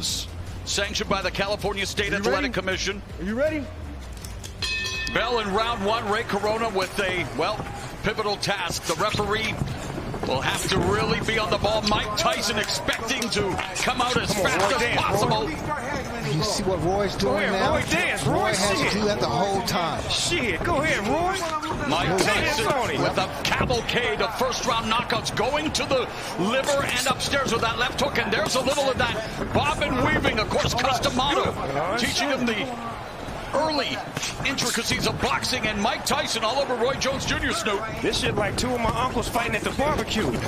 sanctioned by the California State Athletic Commission. Are you ready? Bell in round one, Ray Corona with a, well, pivotal task. The referee will have to really be on the ball. Mike Tyson expecting to come out as fast as possible. You see what Roy's doing now? Roy dance. Roy has to do that the whole time. Shit, go ahead, Roy. Mike Tyson with a cavalcade of first-round knockouts going to the liver and upstairs with that left hook. And there's a little of that bobbin weaving, of course, Customato, teaching him the early intricacies of boxing, and Mike Tyson all over Roy Jones Jr. Snoop. This shit like two of my uncles fighting at the barbecue. Get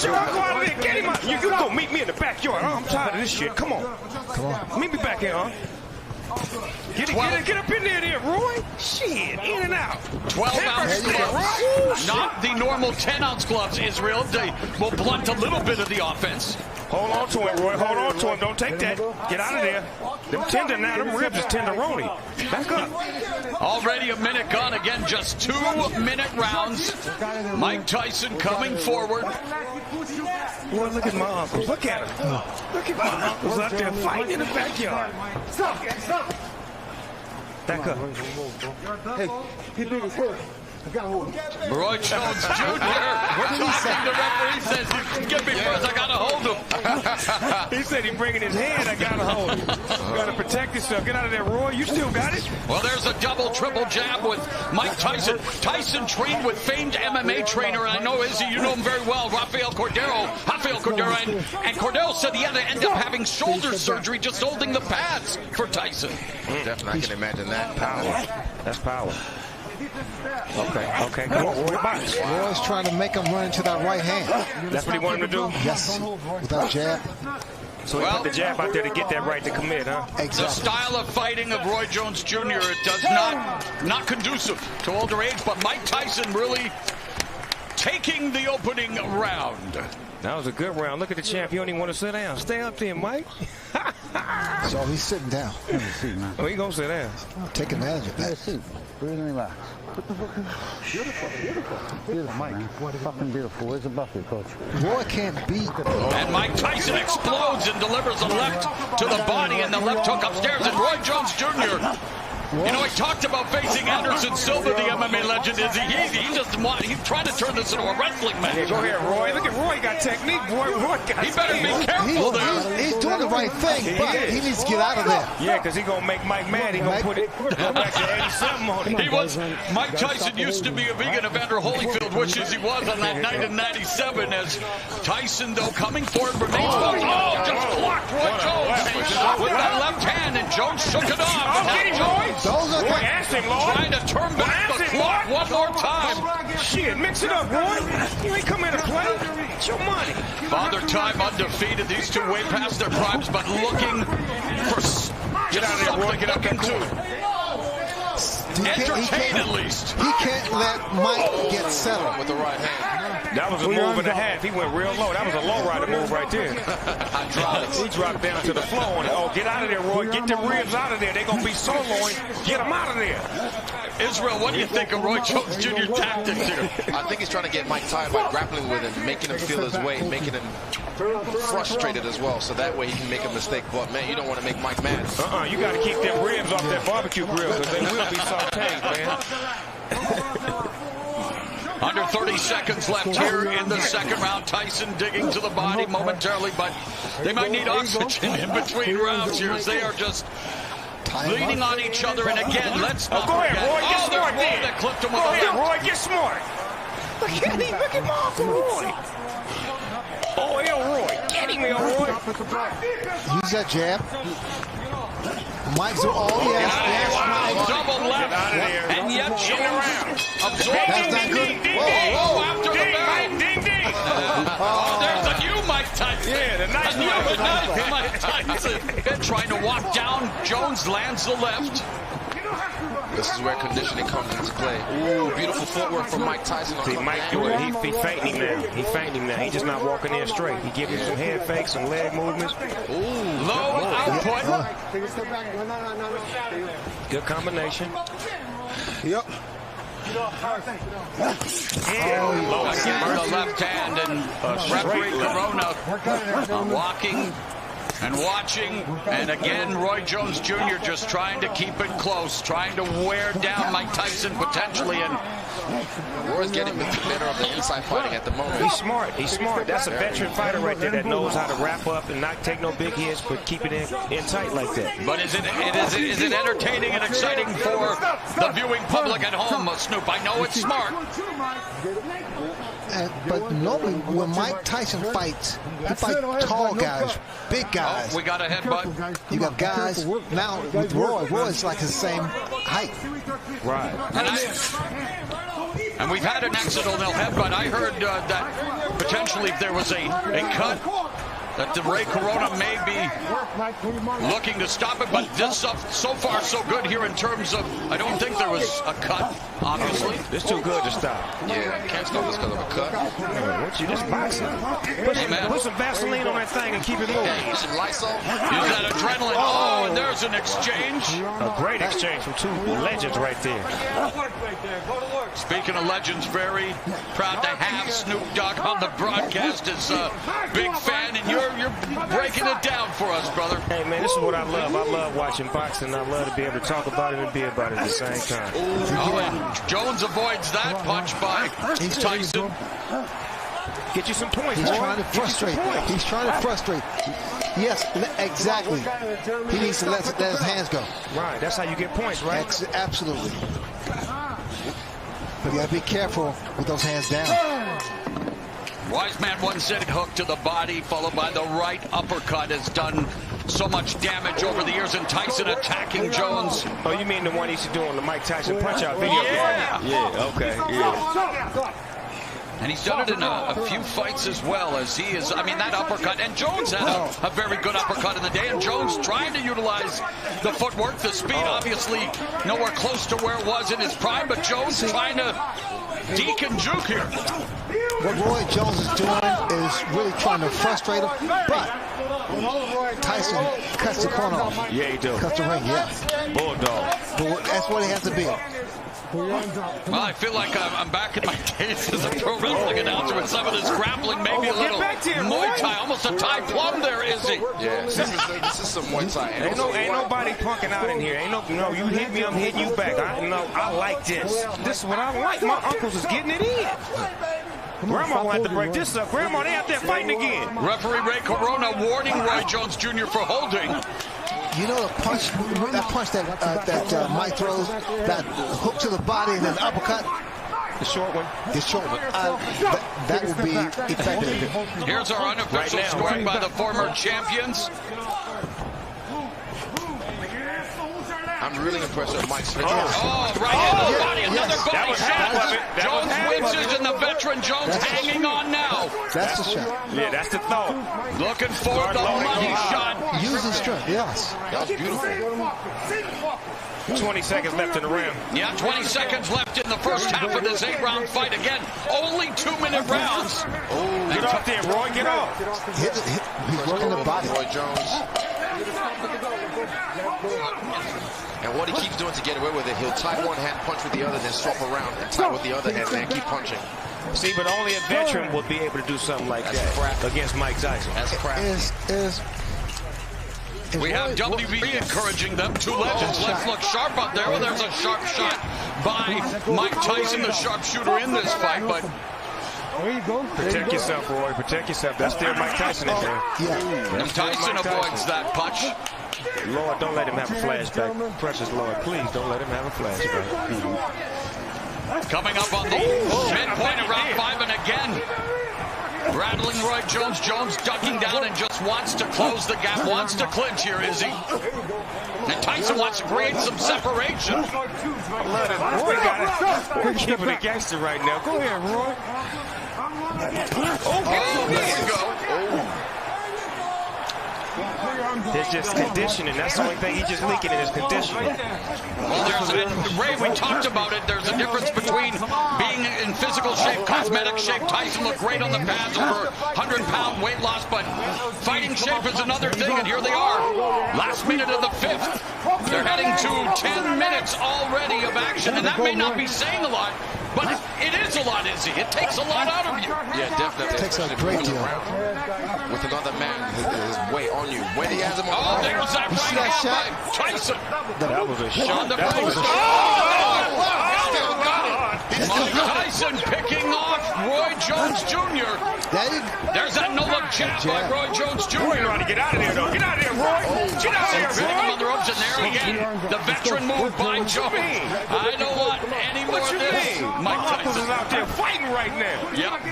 your uncle out of there. Get him out. You go meet me in the backyard. I'm tired of this shit. Come on. Come on. Meet me back here, huh? Get up in there, Roy. Shit, in and out. 12-ounce gloves. Not the normal 10-ounce gloves, Israel. They will blunt a little bit of the offense. Hold on to him, Roy. Hold on to him. Don't take that. Get out of there. Them tender now. Them ribs is tenderoni. Back up. Already a minute gone. Again, just 2-minute rounds. Mike Tyson coming forward. Boy, look at my uncles. Look at him. Look at my uncles out there fighting in the backyard. Stop. Back up. Hey, he big as hell. I got hold of him. Roy Jones Jr. The referee says, "Give me first. I got to hold him." He said he's bringing his hand. I got to hold him. You got to protect yourself. Get out of there, Roy. You still got it. Well, there's a double, triple jab with Mike Tyson. Tyson trained with famed MMA trainer, and I know, Izzy, you know him very well, Rafael Cordero. And Cordero said he had to end up having shoulder surgery just holding the pads for Tyson. Definitely, I can imagine that. Power. That's power. Okay, come on, Roy, box. Roy's trying to make him run into that right hand. That's what he wanted him to do? Yes, with that jab. So he put the jab out there to get that right to commit, huh? Exactly. The style of fighting of Roy Jones Jr., it does not conducive to older age, but Mike Tyson really taking the opening round. That was a good round. Look at the champ. You don't even want to sit down. Stay up there, Mike. So he's sitting down. Oh, he gonna sit down. Take advantage of that. Breathe and relax. What the fuck? Beautiful, Mike. Fucking beautiful. Where's the bucket, coach? Roy can't beat. And Mike Tyson explodes and delivers a left to the body and the left hook upstairs. And Roy Jones Jr., you know, he talked about facing Anderson Silva, the MMA legend. He's trying to turn this into a wrestling match. Go ahead, Roy. Look at Roy got technique. Roy got he better be careful there. He's doing the right thing, but he needs to get out of there. Yeah, because he's going to make Mike mad. He's going to go back to 87 on him. Mike Tyson used to be a vegan. Evander Holyfield wishes he was on that night in 97. As Tyson, though, coming forward, remains focused. Oh, just blocked Roy Jones with that left hand, and Jones shook it off. Get him, Roy. Roy asking, trying to turn back the clock one more time. Shit, mix it up, Roy. You ain't come here to play. It's your money. Father Time undefeated. These two way past their primes, but looking for get out of there, Roy. Get up and cool. Entertain at least. He can't let Mike get settled with the right hand. That was a move and a half. He went real low. That was a low rider move right there. He dropped down to the floor on it. Oh, get out of there, Roy. Get the ribs out of there. They're going to be soloing. Get them out of there. Israel, what do you think of Roy Jones Jr. tactics here? I think he's trying to get Mike tired by grappling with him, making him feel his weight, making him frustrated as well, so that way he can make a mistake. But, man, you don't want to make Mike mad. You got to keep them ribs off that barbecue grill, because they will be sauteed, man. Under 30 seconds left here in the second round. Tyson digging to the body momentarily, but they might need oxygen in between rounds here as they are just leaning on each other. And again, let's not go forget. Ahead, Roy, get smart Roy that clipped him with go ahead, Roy, get smart. Look at him. Look at my Uncle Roy. Oh, Roy. Get him, Roy. Use that jab. Mike's yes, Mike. Double left, and yet Jones absorbed. That's not good. Whoa, after the bell. Ding. Oh, there's a new Mike Tyson. Yeah, the nice Mike Tyson. Trying to walk down. Jones lands the left. This is where conditioning comes into play. Ooh, beautiful footwork from Mike Tyson. See, Mike doing it. He fainting him now. He's just not walking in straight. He giving some head fakes, some leg movements. Ooh, low output. Good combination. Yep. Low again, the left hand, and referee Corona walking And watching, and again, Roy Jones Jr. just trying to keep it close, trying to wear down Mike Tyson potentially. And Roy's getting the better of the inside fighting at the moment. He's smart. He's smart. That's a veteran fighter right there that knows how to wrap up and not take no big hits, but keep it in tight like that. But is it entertaining and exciting for the viewing public at home, Snoop? I know it's smart. But normally when Mike Tyson fights, he fights tall guys, big guys. Oh, we got a headbutt. You got guys now with Roy's like the same height. Right. And we've had an accidental headbutt. I heard that potentially if there was a cut, that the Ray Corona may be looking to stop it, but this so far so good here in terms of, I don't think there was a cut, obviously. It's too good to stop. Yeah, can't stop this because of a cut. What you just boxing? Put some Vaseline on that thing and keep it moving. Yeah, use some Lysol. Use that adrenaline. Oh, and there's an exchange. A great exchange from two legends right there. Speaking of legends, very proud to have Snoop Dogg on the broadcast as a big fan, and you're breaking it down for us, brother. Hey, man, this is what I love. I love watching boxing. I love to be able to talk about it and be about it at the same time. Oh, and Jones avoids that punch by Tyson. Get you some points. He's trying to frustrate. He's trying to frustrate. Yes, exactly. He needs to let his hands go. Right, that's how you get points, right? Absolutely. But you got to be careful with those hands down. Wise man once said hook to the body followed by the right uppercut has done so much damage over the years, and Tyson attacking Jones. Oh, you mean the one he's doing the Mike Tyson punch-out video? Yeah, okay, yeah. And he's done it in a few fights as well, as he is, I mean, that uppercut, and Jones had a very good uppercut in the day, and Jones trying to utilize the footwork, the speed, obviously nowhere close to where it was in his prime, but Jones trying to deke and juke here. What Roy Jones is doing is really trying to frustrate him, but Tyson cuts the corner off. Yeah, he does. Cuts the ring, yeah. Bulldog. But that's what he has to be. Well, I feel like I'm back in my days as a pro wrestling announcer with some of this grappling, maybe a little Muay Thai, almost a Thai plum there, is he? Yeah, this is some Muay Thai. Ain't nobody punking out in here. No, you hit me, I'm hitting you back. I like this. This is what I like. My uncles is getting it in. Grandma will have to break this up. Grandma, they out there fighting again. Referee Ray Corona warning Roy Jones Jr. for holding. You know that punch that Mike throws, that hook to the body and then uppercut? The short one. The short one. That will be effective. Here's our unofficial scoring by the former champions. I'm really impressed with Mike's finish. Oh, right in the body, another body shot. Jones winches, and the veteran Jones hanging on now. That's the shot. Yeah, that's the thought. Looking for the money shot. Use his strength, yes. That was beautiful. 20 seconds left in the round. Yeah, 20 seconds left in the first half of this 8-round fight. Again, only 2-minute rounds. Oh, get off there, Roy, get off. He's working the body. Roy Jones. And what he keeps doing to get away with it, he'll tie one hand, punch with the other, then swap around and tie with the other hand, and keep punching. See, but only a veteran would be able to do something like that against Mike Tyson. That's crafty. We have WB encouraging them. Two legends. Let's look sharp out there. Well, there's a sharp shot by Mike Tyson, the sharpshooter in this fight, but there you go. Protect yourself, Roy. Protect yourself. That's still Mike Tyson in there. And Tyson avoids that punch. Lord, don't let him have a flashback. Precious Lord, please don't let him have a flashback. Coming up on the midpoint of round 5, and again, rattling Roy Jones. Jones ducking down and just wants to close the gap, wants to clinch here, is he? And Tyson wants to create some separation. Roy got it. We're keeping it gangster right now. Go ahead, Roy. Oh, there you go. There's just conditioning. That's the only thing he's just leaking in his conditioning. Well, Ray, we talked about it. There's a difference between being in physical shape, cosmetic shape. Tyson looked great on the pads over 100-pound weight loss, but fighting shape is another thing, and here they are. Last minute of the 5th. They're heading to 10 minutes already of action, and that may not be saying a lot, but it is a lot, Izzy. It takes a lot out of you. Yeah, definitely. It takes a great deal. With another man, his weight on you. When he has him on Oh, there's that right hand by Taisan. That was a shot. That was a shot. Mike Taisan picking off Roy Jones Jr. There's that no-look jab by Roy Jones Jr. Roy trying to get out of there, though. Get out of there, Roy. Get out of there, Hitting him on the Roy. ropes, and there again, the veteran move by Jones. I don't want any more What of you this. mean? Mike My uncles is Taisan. out there fighting right now. Yep.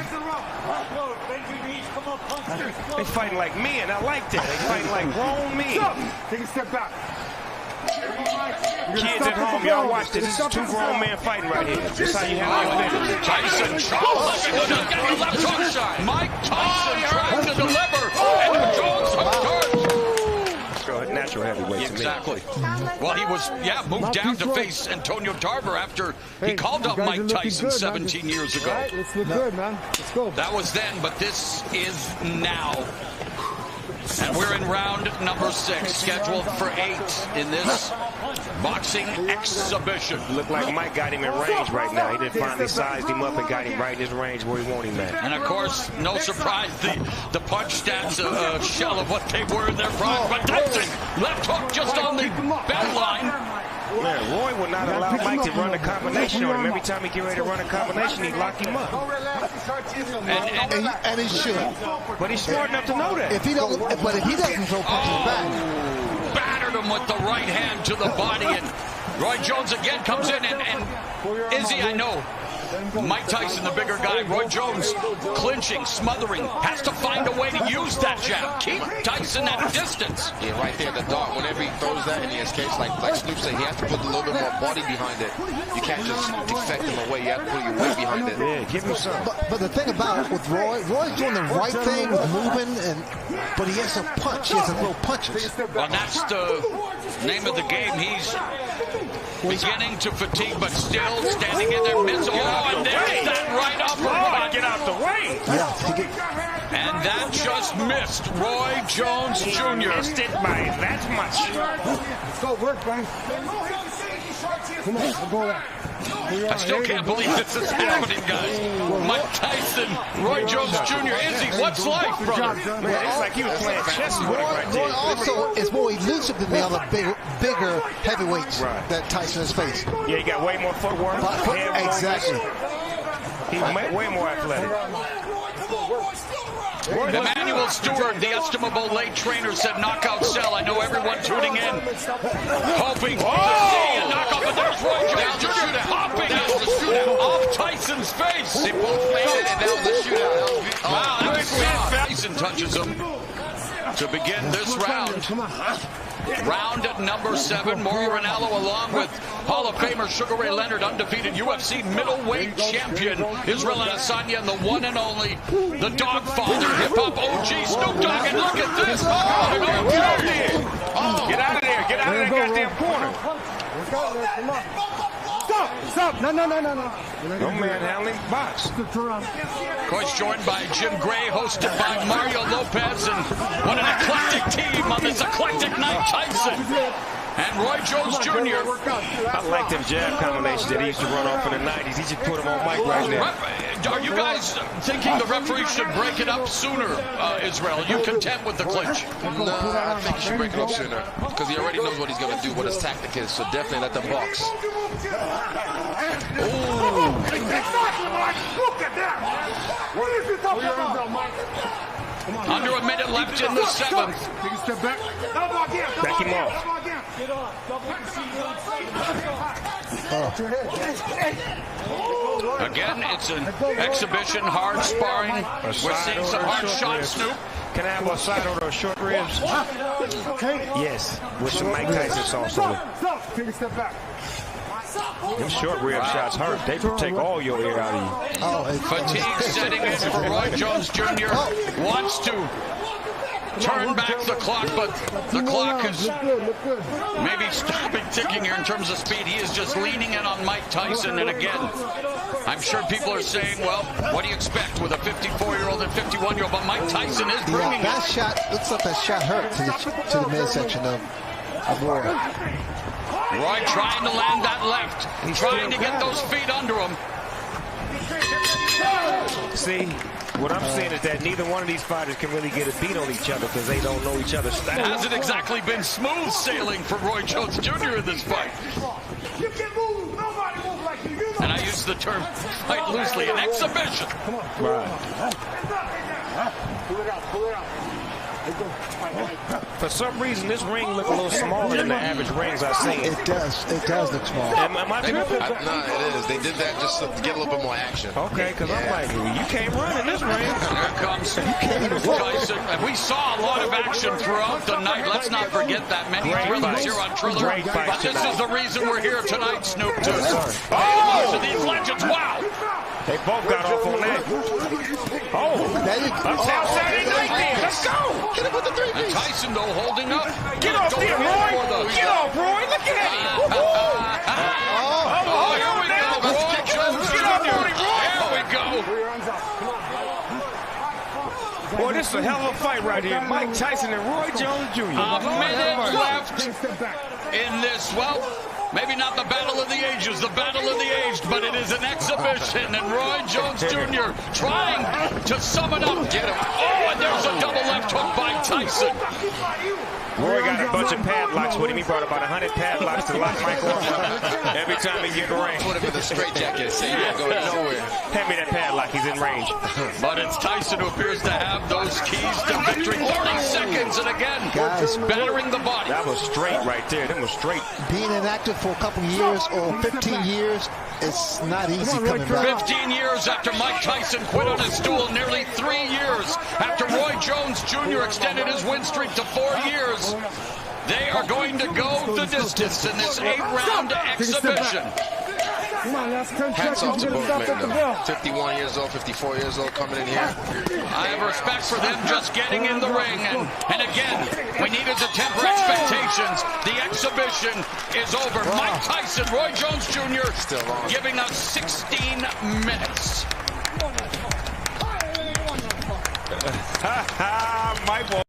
They fighting like men. I like that. They fighting like grown men. Take a step back. Kids at home, y'all watch this. This is two grown men fighting right here. This is how you handle your business. Taisan Charles getting the left hook. Mike Taisan trying to deliver, and Jones hurt. Natural heavyweight. Exactly. Well, he was, moved down to face Antonio Tarver after he called up Mike Taisan 17 years ago. Let's look good, man. Let's go. That was then, but this is now. And we're in round number 6, scheduled for 8 in this boxing exhibition. Looked like Mike got him in range right now. He did finally sized him up and got him right in his range where he wanted him at. And of course, no surprise, the punch stats a shell of what they were in their prime. But Taisan, left hook just on the bell line. Man, Roy would not allow Mike to run a combination on him. Every time he get ready to run a combination, he'd lock him up. And he should. But he's smart enough to know that. But if he doesn't throw punches back. Battered him with the right hand to the body, and Roy Jones again comes in, and Izzy, I know, Mike Taisan, the bigger guy, Roy Jones clinching, smothering, has to find a way to use that jab. Keep Taisan at distance. Yeah, right there in the dark. Whenever he throws that and he escapes, like Snoop said, he has to put a little bit more body behind it. You can't just defect him away. You have to put your weight behind it. Yeah, give him some. But the thing about it with Roy's doing the right thing with moving, but he has to punch. He has to throw punches. Well, that's the name of the game. He's beginning to fatigue, but still standing in there. And there's that right uppercut. Get out the way. And that just missed Roy Jones Jr. Missed it by that much. Let's go, work, man. Come on, we'll go there. I still can't believe this is happening, guys. Mike Taisan, Roy Jones Jr. Izzy, what's life, brother? Man, it's like he was playing chess with him right Roy there. also is more elusive than the other bigger heavyweights that Taisan has faced. Yeah, he got way more footwork. Exactly. He's way more athletic. Emmanuel Stewart, the estimable late trainer, said knockout cell. I know everyone tuning in, hoping to see a knockout, but there's Roy Jones Jr. popping off Tyson's face. They both made it, and that was a shootout. Wow, that was bad. Taisan touches him to begin this round. Round at number 7, Mauro Ranallo along with Hall of Famer Sugar Ray Leonard, undefeated UFC middleweight champion Israel Adesanya, and the one and only, the Dogfather, hip-hop OG Snoop Dogg, and look at this! Get out of there! Get out of that goddamn corner! Stop! No. No manhandling, box. Of course, joined by Jim Gray, hosted by Mario Lopez, and what an eclectic team on this eclectic night. Taisan and Roy Jones Jr. I like them jab combinations that he used to run off in the 90s. He just put them on Mike right now. Are you guys thinking the referee should break it up sooner, Israel? Are you content with the clinch? No, I think he should break it up sooner because he already knows what he's going to do, what his tactic is, so definitely let them box. Under a minute left in the 7th. Take a step back. Back him off. Again, it's an exhibition, hard sparring. We're seeing some hard shots, Snoop. Can I have a side order of short ribs? Yes, with some Mike Tyson sauce on it. Take a step back. Them short rib shots hurt. They take all your air out of you. Fatigue setting in for Roy Jones Jr. Wants to turn back the clock, but the clock is maybe stopping ticking here in terms of speed. He is just leaning in on Mike Taisan, and again, I'm sure people are saying, well, what do you expect with a 54-year-old and 51-year-old? But Mike Taisan is bringing it. That shot, looks like that shot hurt to the midsection of Roy. Roy trying to land that left, trying to get those feet under him. See, What I'm saying is that neither one of these fighters can really get a beat on each other because they don't know each other's style. It hasn't exactly been smooth sailing for Roy Jones Jr. in this fight. You can move. Nobody moves like you. And I use the term fight loosely, an exhibition. Come on. Right. Pull it out. Pull it out. For some reason, this ring look a little smaller than the average rings I've seen. It does look small. Am I tripping? No, it is. They did that just to get a little bit more action. Okay, because I'm like, you can't run in this ring. Here comes Tyson. And we saw a lot of action throughout the night. Let's not forget that. Many thrillers here on Triller. But this is the reason we're here tonight, Snoop, to to these legends. Wow! They both got off on that. Uptown Saturday night then. Let's go. Hit him with the 3 And Tyson, though, holding up. Get off there, Roy. Get off, Roy. Look at him. Here we go. Roy Jones. Get off, Roy. Here we go. Boy, this is a hell of a fight right here. Mike Tyson and Roy Jones Jr. A minute left in this. Well, maybe not the battle of the ages, the battle of the aged, but it is an exhibition. And Roy Jones Jr. trying to sum it up. Get him. Oh, and there's a double left hook by Tyson. Roy got a bunch of padlocks with him. He brought about 100 padlocks to lock Mike off every time he get in the ring. Put him in the straitjacket. Say you ain't going nowhere. Hand me that padlock. He's in range. But it's Tyson who appears to have those keys to victory. 30 seconds, and again, battering the body. That was straight right there. That was straight. Being inactive for a couple years or 15 years, it's not easy coming back. 15 years after Mike Tyson quit on his stool, nearly 3 years after Roy Jones Jr. extended his win streak to 4 years. They are going to go the distance in this 8-round exhibition. Hats off to both men, though. 51 years old, 54 years old coming in here. I have respect for them just getting in the ring. And again, we needed to temper expectations. The exhibition is over. Mike Tyson, Roy Jones Jr. Still on. Giving us 16 minutes. Mike will